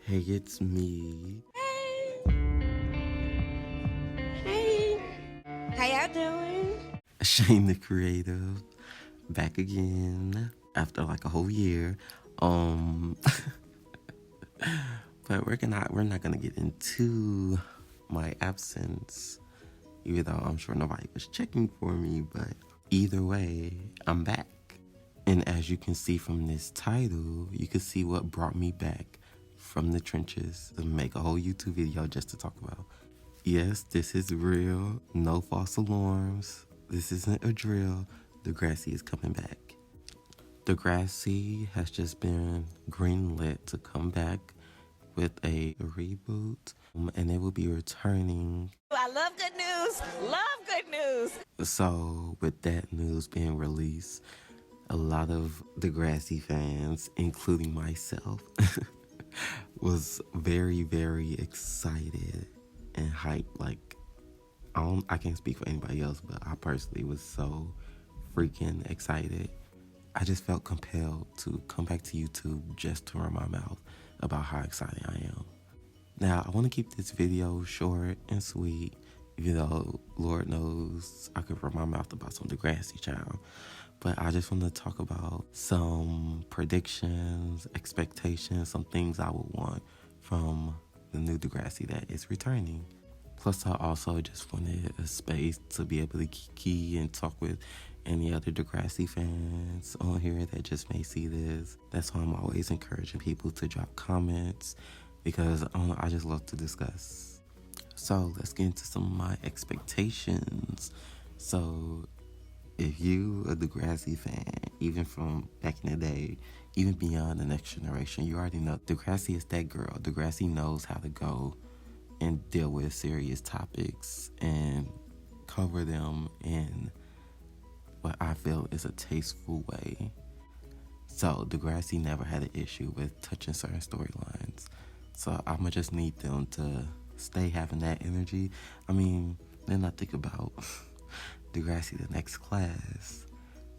Hey, it's me, Hey, how y'all doing? Shane the Creative, back again after like a whole year. Um, but we're not gonna get into my absence, even though I'm sure nobody was checking for me. But either way, I'm back, and as you can see from this title, you can see what brought me back from the trenches to make a whole YouTube video just to talk about. Yes, this is real. No false alarms. This isn't a drill. Degrassi is coming back. Degrassi has just been greenlit to come back with a reboot, and it will be returning. I love good news. Love good news. So, with that news being released, a lot of Degrassi fans, including myself, was very, very excited and hyped. Like, I can't speak for anybody else, but I personally was so freaking excited. I just felt compelled to come back to YouTube just to run my mouth about how excited I am. Now, I want to keep this video short and sweet, even though Lord knows I could run my mouth about some Degrassi, child. But I just want to talk about some predictions, expectations, some things I would want from the new Degrassi that is returning. Plus, I also just wanted a space to be able to kiki and talk with any other Degrassi fans on here that just may see this. That's why I'm always encouraging people to drop comments because I just love to discuss. So let's get into some of my expectations. So if you a Degrassi fan, even from back in the day, even beyond the next generation, you already know Degrassi is that girl. Degrassi knows how to go and deal with serious topics and cover them in what I feel is a tasteful way. So Degrassi never had an issue with touching certain storylines. So I'ma just need them to stay having that energy. I mean, then I think about Degrassi the Next Class,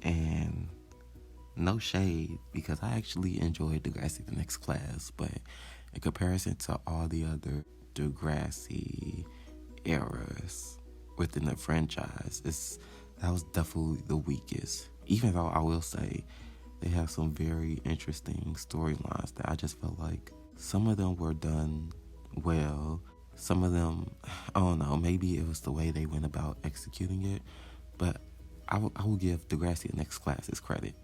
and no shade because I actually enjoyed Degrassi the Next Class, but in comparison to all the other Degrassi eras within the franchise, that was definitely the weakest. Even though I will say they have some very interesting storylines that I just felt like some of them were done well. Some of them, I don't know, maybe it was the way they went about executing it, but I will give Degrassi the Next Class its credit.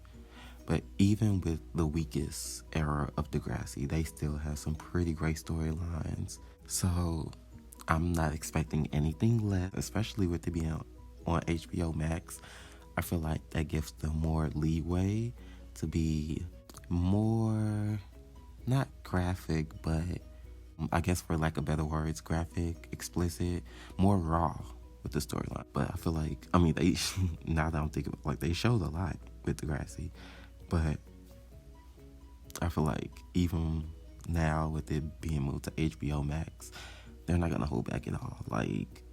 But even with the weakest era of Degrassi, they still have some pretty great storylines. So I'm not expecting anything less, especially with it being on HBO Max. I feel like that gives them more leeway to be more, not graphic, but I guess for lack of better words, graphic, explicit, more raw with the storyline. But I feel like, I mean, they now that I'm thinking, like they showed a lot with Degrassi, but I feel like even now with it being moved to HBO Max, they're not gonna hold back at all, like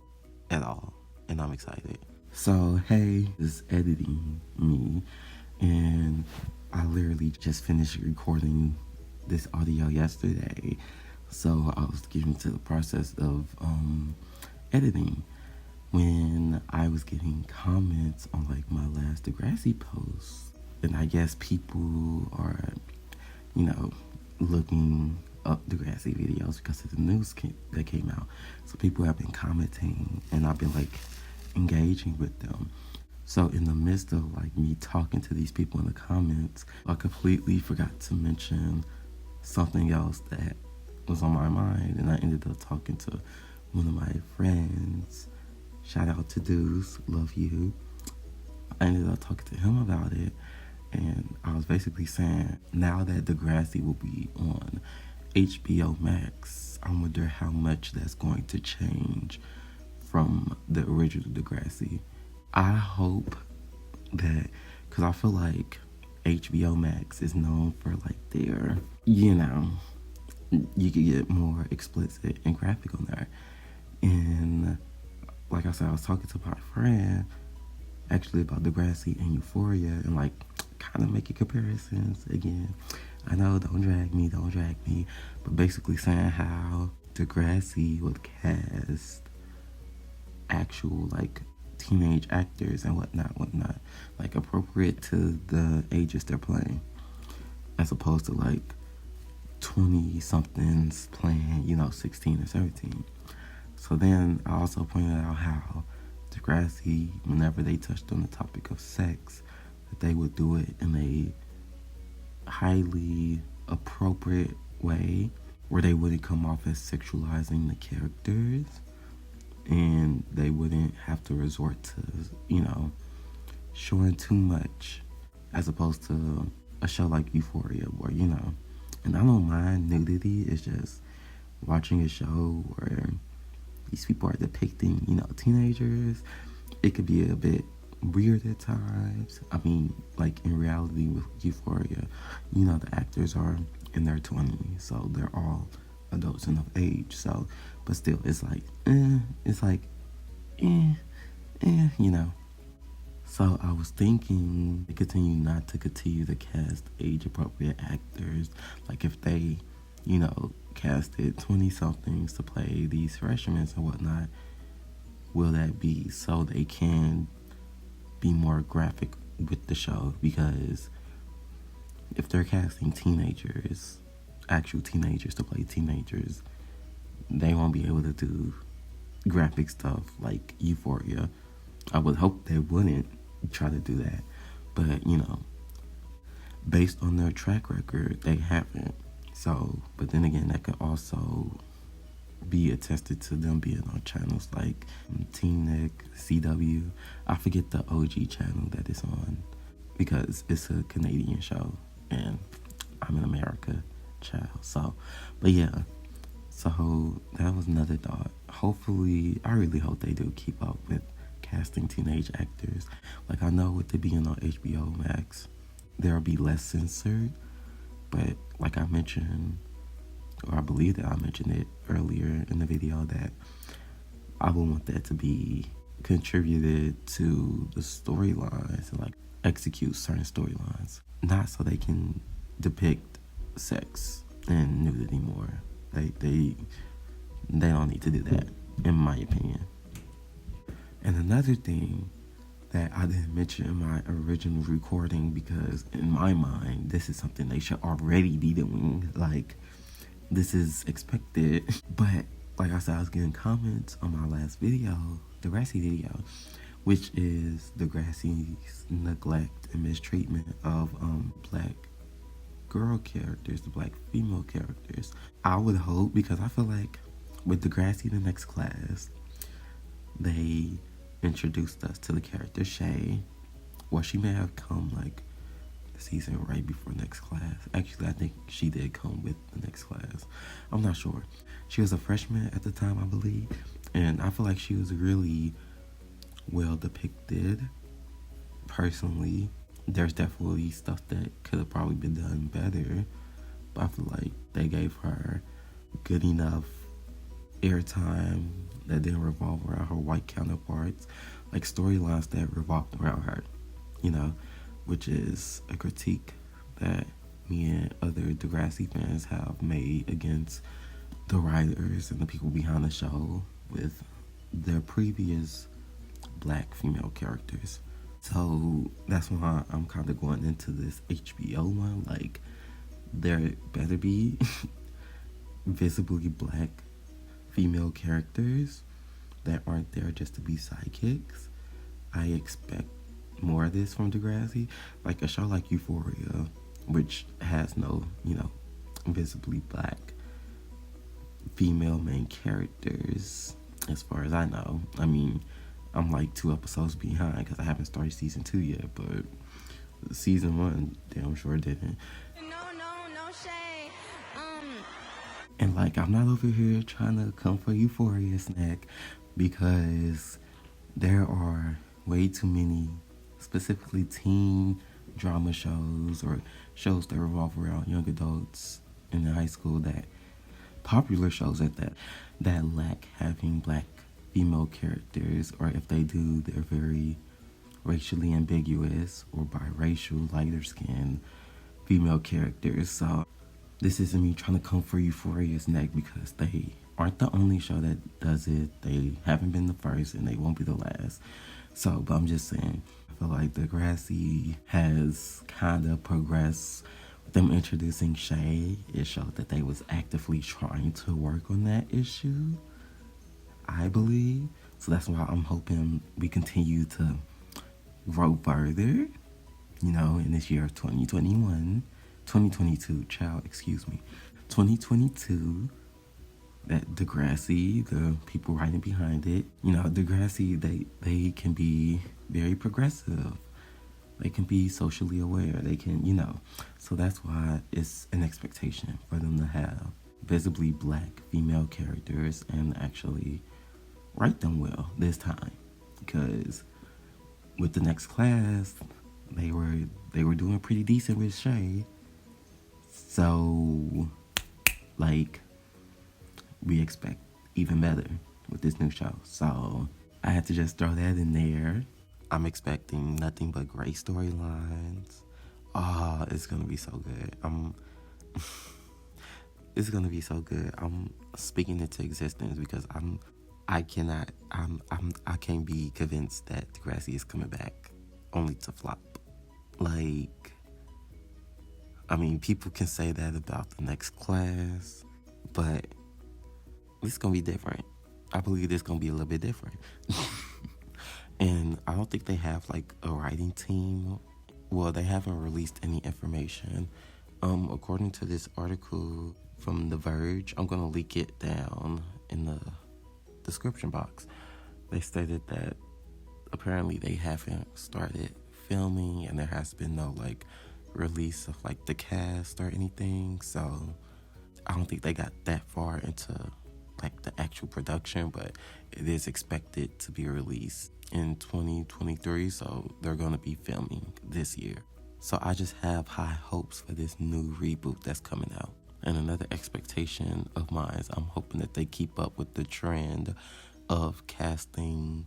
at all, and I'm excited. So hey, is editing me, and I literally just finished recording this audio yesterday, so I was getting to the process of editing when I was getting comments on like my last Degrassi post, and I guess people are, looking up Degrassi videos because of the news that came out. So people have been commenting, and I've been like engaging with them. So in the midst of like me talking to these people in the comments, I completely forgot to mention something else that was on my mind, and I ended up talking to one of my friends. Shout out to Deuce, love you. I ended up talking to him about it, and I was basically saying, now that Degrassi will be on HBO Max, I wonder how much that's going to change from the original Degrassi. I hope that, because I feel like HBO Max is known for like their, you could get more explicit and graphic on there. And like I said, I was talking to my friend actually about Degrassi and Euphoria, and like kind of making comparisons again. I know, don't drag me, don't drag me. But basically saying how Degrassi would cast actual like teenage actors and whatnot, like appropriate to the ages they're playing, as opposed to like 20 somethings playing, 16 or 17. So then I also pointed out how Degrassi, whenever they touched on the topic of sex, that they would do it in a highly appropriate way where they wouldn't come off as sexualizing the characters, and they wouldn't have to resort to, showing too much, as opposed to a show like Euphoria where, and I don't mind nudity, it's just watching a show where these people are depicting, teenagers, it could be a bit weird at times. I mean, like in reality with Euphoria, the actors are in their 20s, so they're all adults enough age. So, but still, it's like, So I was thinking to continue not to continue to cast age appropriate actors. Like if they, casted 20 somethings to play these freshmen and whatnot, will that be so they can be more graphic with the show? Because if they're casting teenagers, actual teenagers to play teenagers, they won't be able to do graphic stuff like Euphoria. I would hope they wouldn't try to do that, but based on their track record, they haven't. So, but then again, that could also be attested to them being on channels like Teen Nick, CW. I forget the OG channel that it's on because it's a Canadian show and I'm in America, child. So, but yeah, so that was another thought. Hopefully, I really hope they do keep up with casting teenage actors. Like I know with it being on HBO Max, there'll be less censored, but like I mentioned, or I believe that I mentioned it earlier in the video, that I would want that to be contributed to the storylines and like execute certain storylines, not so they can depict sex and nudity more. They don't need to do that, in my opinion. And another thing that I didn't mention in my original recording, because in my mind, this is something they should already be doing. Like, this is expected. But, like I said, I was getting comments on my last video, Degrassi video, which is Degrassi's neglect and mistreatment of black girl characters, the black female characters. I would hope, because I feel like with Degrassi the Next Class, they introduced us to the character Shay. Well, she may have come like the season right before Next Class. Actually, I think she did come with the Next Class. I'm not sure. She was a freshman at the time, I believe, and I feel like she was really well depicted. Personally, there's definitely stuff that could have probably been done better, but I feel like they gave her good enough airtime that didn't revolve around her white counterparts, like storylines that revolved around her, which is a critique that me and other Degrassi fans have made against the writers and the people behind the show with their previous black female characters. So that's why I'm kind of going into this HBO one. Like, there better be visibly black female characters that aren't there just to be sidekicks. I expect more of this from Degrassi. Like a show like Euphoria, which has no, visibly black female main characters, as far as I know. I mean, I'm like 2 episodes behind because I haven't started season 2 yet, but season 1 damn sure didn't. No shade. And like, I'm not over here trying to come for Euphoria snack, because there are way too many specifically teen drama shows or shows that revolve around young adults in high school, that popular shows that lack having black female characters, or if they do, they're very racially ambiguous or biracial, lighter skin female characters. So this isn't me trying to come for Euphoria's neck, because they aren't the only show that does it. They haven't been the first, and they won't be the last. So, but I'm just saying, I feel like Degrassi has kind of progressed. With them introducing Shay, it showed that they was actively trying to work on that issue, I believe. So that's why I'm hoping we continue to grow further, in this year of 2022, child, excuse me, 2022, that Degrassi, the people writing behind it, Degrassi, they can be very progressive. They can be socially aware. They can, So that's why it's an expectation for them to have visibly black female characters and actually write them well this time. Because with the next class, they were doing pretty decent with Shay. So, we expect even better with this new show. So I had to just throw that in there. I'm expecting nothing but great storylines. Oh, it's gonna be so good. It's gonna be so good. I'm speaking into existence because I can't be convinced that Degrassi is coming back only to flop. People can say that about the next class, but it's gonna be different. I believe it's gonna be a little bit different. And I don't think they have a writing team. Well, they haven't released any information. According to this article from The Verge, I'm gonna link it down in the description box. They stated that apparently they haven't started filming, and there has been no release of the cast or anything. So I don't think they got that far into the actual production, but it is expected to be released in 2023, so they're going to be filming this year. So I just have high hopes for this new reboot that's coming out. And another expectation of mine is I'm hoping that they keep up with the trend of casting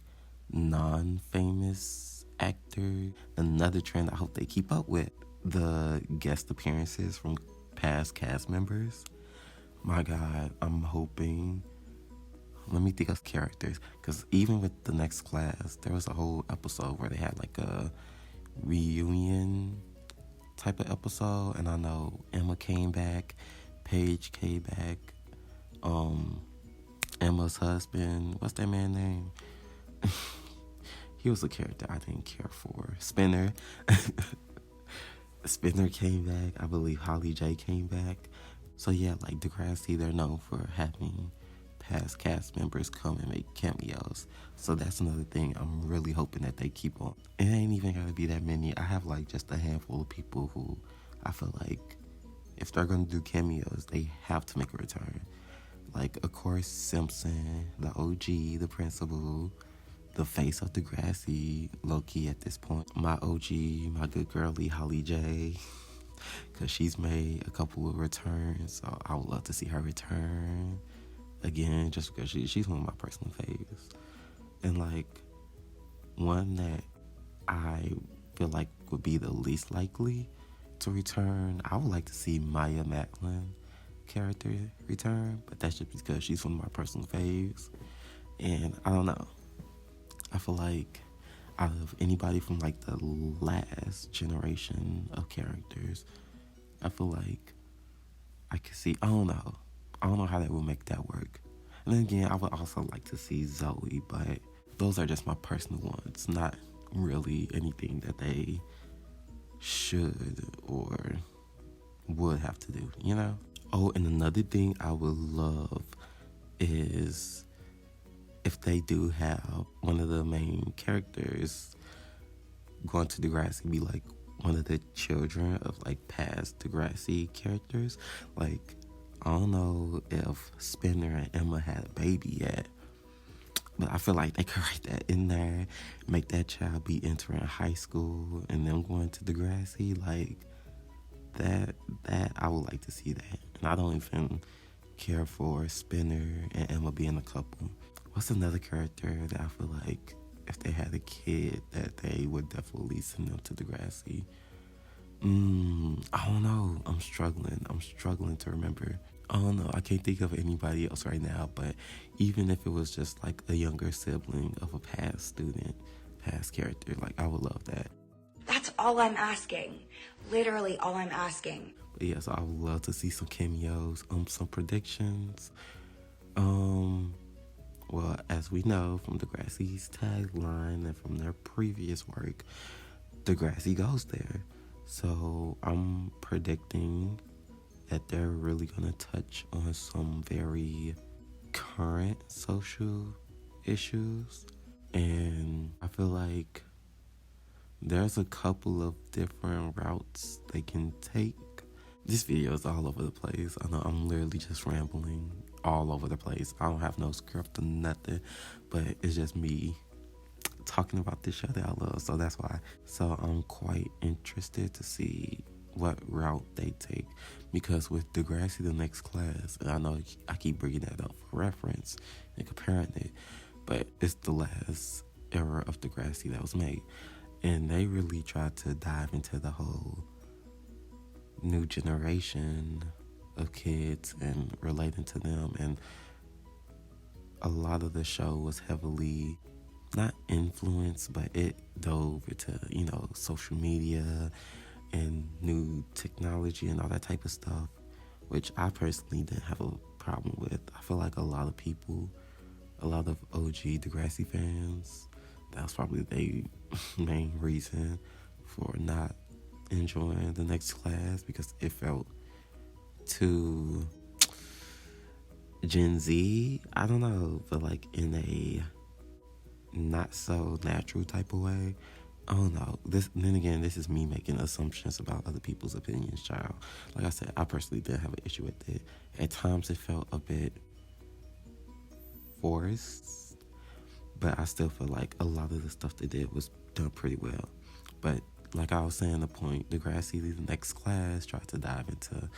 non-famous actors. Another trend I hope they keep up with, the guest appearances from past cast members. My God, I'm hoping. Let me think of characters, because even with the next class, there was a whole episode where they had a reunion type of episode, and I know Emma came back, Paige came back, Emma's husband, what's that man's name? He was a character I didn't care for. Spinner. Spinner came back. I believe Holly J came back. So yeah, Degrassi, they're known for having past cast members come and make cameos. So that's another thing I'm really hoping that they keep on. It ain't even gotta be that many. I have just a handful of people who I feel if they're gonna do cameos, they have to make a return. Of course, Simpson, the OG, the principal, the face of Degrassi, low-key at this point. My OG, my good girlie, Holly J, because she's made a couple of returns, so I would love to see her return again, just because she's one of my personal faves. And one that I feel would be the least likely to return, I would like to see Maya Macklin character return, but that's just because she's one of my personal faves. And I don't know, I feel out of anybody from the last generation of characters, I feel I could see, I don't know how they will make that work. And then again, I would also like to see Zoe, but those are just my personal ones, not really anything that they should or would have to do, Oh, and another thing I would love is if they do have one of the main characters going to Degrassi be one of the children of past Degrassi characters. I don't know if Spinner and Emma had a baby yet, but I feel they could write that in there, make that child be entering high school and them going to Degrassi. That I would like to see that. And I don't even care for Spinner and Emma being a couple. What's another character that I feel if they had a kid that they would definitely send them to Degrassi? I don't know. I'm struggling. I'm struggling to remember. I don't know. I can't think of anybody else right now, but even if it was just like a younger sibling of a past student, past character, like I would love that. That's all I'm asking. Literally all I'm asking. But yeah, so I would love to see some cameos, some predictions. Well, as we know from Degrassi's tagline and from their previous work, Degrassi goes there. So I'm predicting that they're really gonna touch on some very current social issues. And I feel like there's a couple of different routes they can take. This video is all over the place. I know I'm literally just rambling all over the place. I don't have no script or nothing, but it's just me talking about this show that I love. So that's why. So I'm quite interested to see what route they take, because with Degrassi the Next Class, and I know I keep bringing that up for reference and comparing it, but it's the last era of Degrassi that was made, and they really tried to dive into the whole new generation of kids and relating to them, and a lot of the show was heavily not influenced, but it dove into, social media and new technology and all that type of stuff, which I personally didn't have a problem with. I feel like a lot of people, a lot of OG Degrassi fans, that was probably the main reason for not enjoying the Next Class, because it felt too Gen Z. I don't know, but like in a not so natural type of way. I don't know. Then again, this is me making assumptions about other people's opinions, child. Like I said, I personally didn't have an issue with it. At times it felt a bit forced, but I still feel like a lot of the stuff they did was done pretty well. But like I was saying, the point, Degrassi, the Next Class, tried to dive into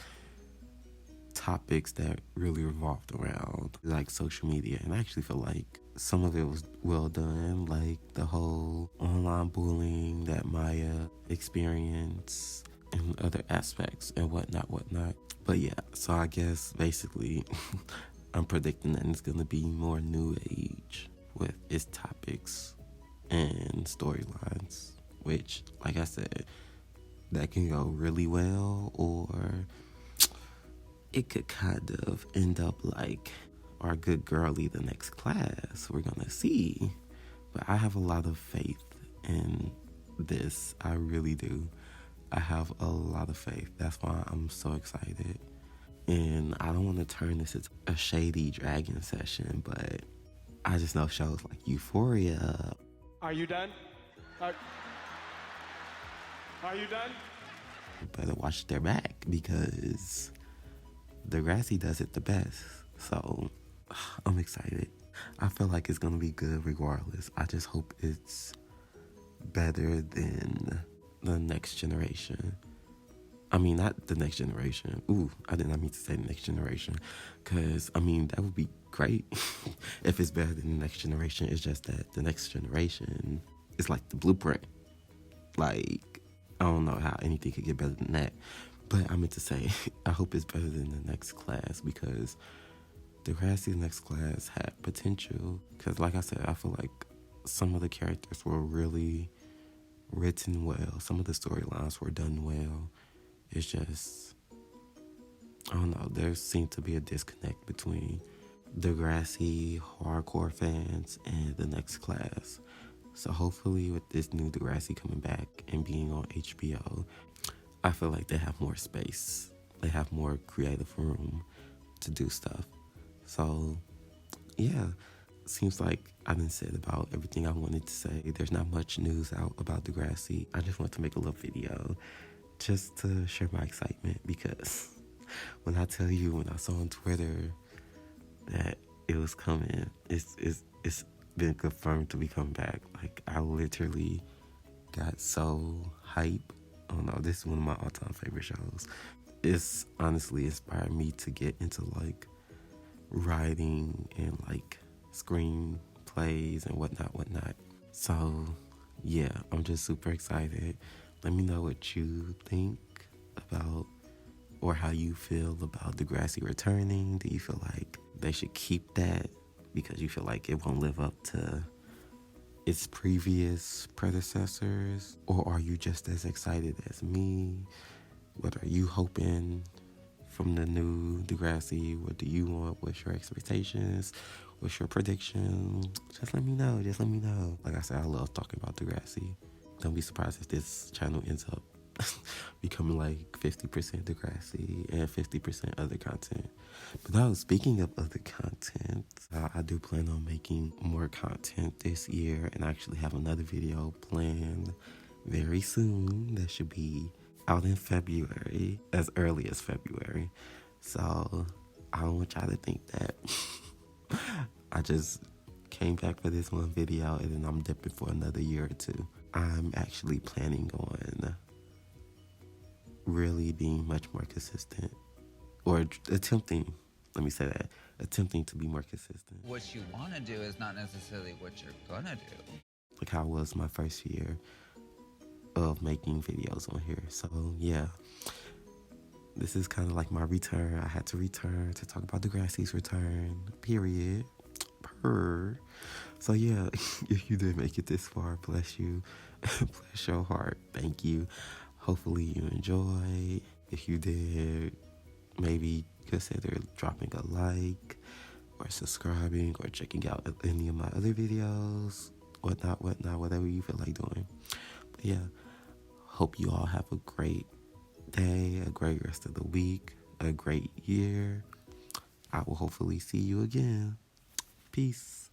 topics that really revolved around like social media, and I actually feel like some of it was well done, like the whole online bullying that Maya experienced and other aspects and whatnot. But yeah, so I guess basically I'm predicting that it's gonna be more new age with its topics and storylines, which, like I said, that can go really well, or it could kind of end up like our good girlie, the Next Class. We're gonna see. But I have a lot of faith in this. I really do. I have a lot of faith. That's why I'm so excited. And I don't want to turn this into a shady dragon session, but I just know shows like Euphoria. Are you done? Are you done? Better watch their back, because Degrassi does it the best. So I'm excited. I feel like it's gonna be good regardless. I just hope it's better than the Next Generation. I mean, not the Next Generation. Ooh, I did not mean to say the Next Generation, because I mean that would be great if it's better than the Next Generation. It's just that the Next Generation is like the blueprint. Like, I don't know how anything could get better than that. But I meant to say, I hope it's better than the Next Class, because Degrassi Next Class had potential. Because like I said, I feel like some of the characters were really written well. Some of the storylines were done well. It's just, I don't know, there seemed to be a disconnect between Degrassi hardcore fans and the Next Class. So hopefully with this new Degrassi coming back and being on HBO, I feel like they have more space. They have more creative room to do stuff. So, yeah, seems like I done said about everything I wanted to say. There's not much news out about Degrassi. I just want to make a little video just to share my excitement, because when I tell you, when I saw on Twitter that it was coming, it's been confirmed to be coming back. Like, I literally got so hype. Oh no, this is one of my all-time favorite shows. It's honestly inspired me to get into like writing and like screenplays and whatnot. So yeah, I'm just super excited. Let me know what you think about or how you feel about Degrassi returning. Do you feel like they should keep that because you feel like it won't live up to its previous predecessors? Or are you just as excited as me? What are you hoping from the new Degrassi? What do you want? What's your expectations? What's your prediction? Just let me know. Just let me know. Like I said, I love talking about Degrassi. Don't be surprised if this channel ends up becoming like 50% Degrassi and 50% other content. But now, speaking of other content, I do plan on making more content this year and actually have another video planned very soon that should be out in February, as early as February. So I don't want y'all to think that I just came back for this one video and then I'm dipping for another year or two. I'm actually planning on really being much more consistent, or attempting, let me say that, attempting to be more consistent. What you want to do is not necessarily what you're gonna do. Like how it was my first year of making videos on here. So yeah, this is kind of like my return. I had to return to talk about Degrassi's return, period. So yeah, if you did make it this far, bless you. Bless your heart. Thank you. Hopefully you enjoyed. If you did, maybe consider dropping a like or subscribing or checking out any of my other videos. Whatnot, whatever you feel like doing. But yeah, hope you all have a great day, a great rest of the week, a great year. I will hopefully see you again. Peace.